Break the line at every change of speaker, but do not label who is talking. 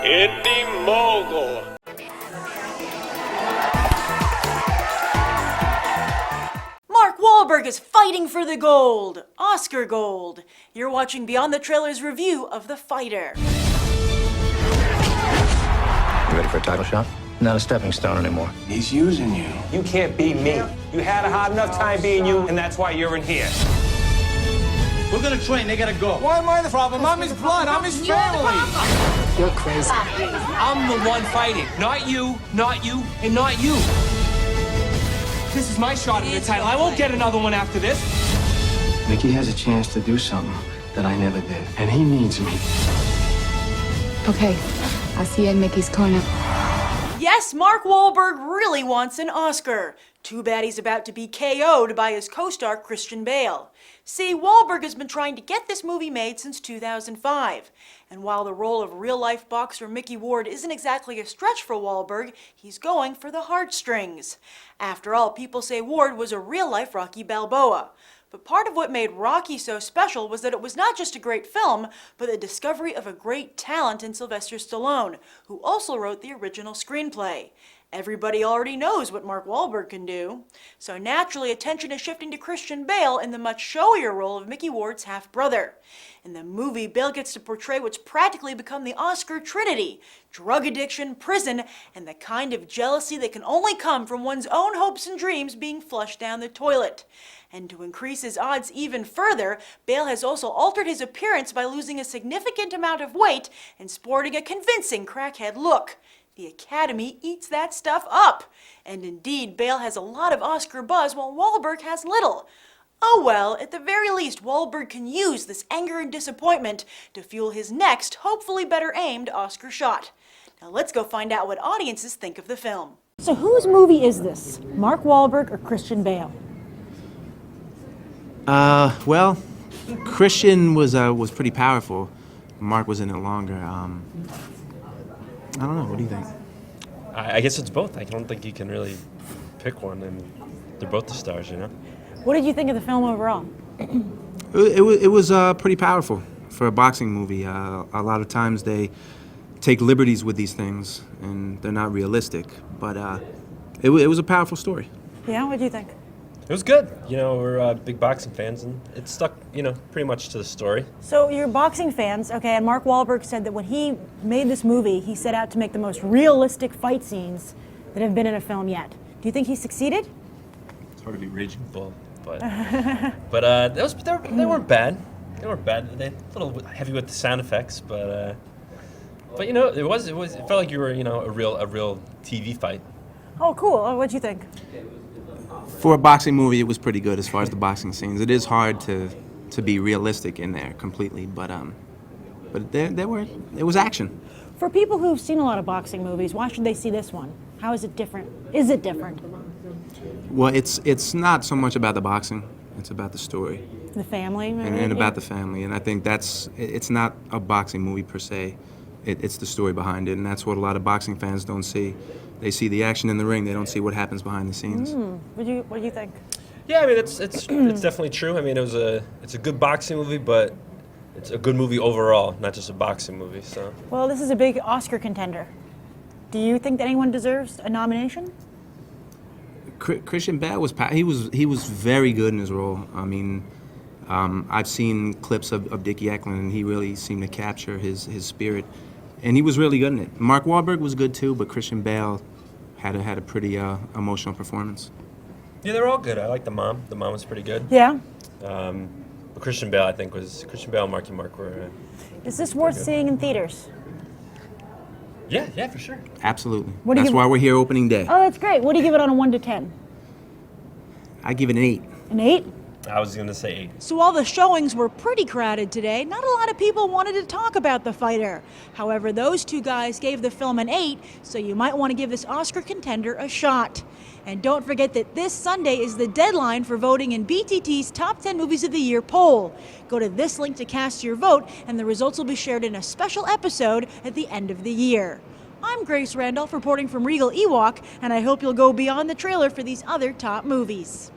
Indy Mogul.
Mark Wahlberg is fighting for the gold, Oscar gold. You're watching Beyond the Trailer's review of The Fighter.
You ready for a title shot? Not a stepping stone anymore.
He's using you.
You can't be me. You had a hard enough time being you, and that's why you're in here.
We're gonna train, they gotta go.
Why am I the problem? I'm his blood, I'm his family.
You're crazy.
I'm the one fighting. Not you, and not you. This is my shot at the title. I won't get another one after this.
Mickey has a chance to do something that I never did, and he needs me.
Okay, I'll see you in Mickey's corner.
Yes, Mark Wahlberg really wants an Oscar. Too bad he's about to be KO'd by his co-star Christian Bale. See, Wahlberg has been trying to get this movie made since 2005. And while the role of real-life boxer Mickey Ward isn't exactly a stretch for Wahlberg, he's going for the heartstrings. After all, people say Ward was a real-life Rocky Balboa. But part of what made Rocky so special was that it was not just a great film, but the discovery of a great talent in Sylvester Stallone, who also wrote the original screenplay. Everybody already knows what Mark Wahlberg can do. So naturally, attention is shifting to Christian Bale in the much showier role of Mickey Ward's half-brother. In the movie, Bale gets to portray what's practically become the Oscar trinity: drug addiction, prison, and the kind of jealousy that can only come from one's own hopes and dreams being flushed down the toilet. And to increase his odds even further, Bale has also altered his appearance by losing a significant amount of weight and sporting a convincing crackhead look. The Academy eats that stuff up. And indeed, Bale has a lot of Oscar buzz while Wahlberg has little. Oh well, at the very least, Wahlberg can use this anger and disappointment to fuel his next, hopefully better aimed Oscar shot. Now let's go find out what audiences think of the film.
So whose movie is this? Mark Wahlberg or Christian Bale?
Well, Christian was pretty powerful. Mark was in it longer. I don't know. What do you think?
I guess it's both. I don't think you can really pick one. I mean, they're both the stars, you know?
What did you think of the film overall?
It was pretty powerful for a boxing movie. A lot of times they take liberties with these things, and they're not realistic. But it was a powerful story.
Yeah, what did you think?
It was good. You know, we're big boxing fans, and it stuck, you know, pretty much to the story.
So you're boxing fans, okay, and Mark Wahlberg said that when he made this movie, he set out to make the most realistic fight scenes that have been in a film yet. Do you think he succeeded?
It's hard to be Raging Bull, but they weren't bad. They weren't bad. They're a little heavy with the sound effects, but you know, it felt like you were, you know, a real TV fight.
Oh, cool. Oh, what'd you think?
For a boxing movie, it was pretty good as far as the boxing scenes. It is hard to be realistic in there completely, but it was action.
For people who've seen a lot of boxing movies, why should they see this one? How is it different? Is it different?
Well, it's not so much about the boxing; it's about the story.
The family, maybe?
And about the family, and I think it's not a boxing movie per se. It's the story behind it, and that's what a lot of boxing fans don't see. They see the action in the ring. They don't see what happens behind the scenes.
What do you think?
Yeah, I mean, it's definitely true. I mean, it's a good boxing movie, but it's a good movie overall, not just a boxing movie. So.
Well, this is a big Oscar contender. Do you think that anyone deserves a nomination?
Christian Bale was very good in his role. I mean, I've seen clips of Dickie Eklund, and he really seemed to capture his spirit. And he was really good in it. Mark Wahlberg was good too, but Christian Bale had a pretty emotional performance.
Yeah, they're all good. I like the mom. The mom was pretty good.
Yeah.
But Christian Bale and Marky Mark were.
Is this worth seeing in theaters?
Yeah, for sure.
Absolutely. That's why we're here opening day.
Oh, that's great. What do you give it on a 1 to 10?
I give it an 8.
An 8?
I was going to say 8.
So while the showings were pretty crowded today, not a lot of people wanted to talk about The Fighter. However, those two guys gave the film an 8, so you might want to give this Oscar contender a shot. And don't forget that this Sunday is the deadline for voting in BTT's Top 10 Movies of the Year poll. Go to this link to cast your vote, and the results will be shared in a special episode at the end of the year. I'm Grace Randolph reporting from Regal Ewok, and I hope you'll go beyond the trailer for these other top movies.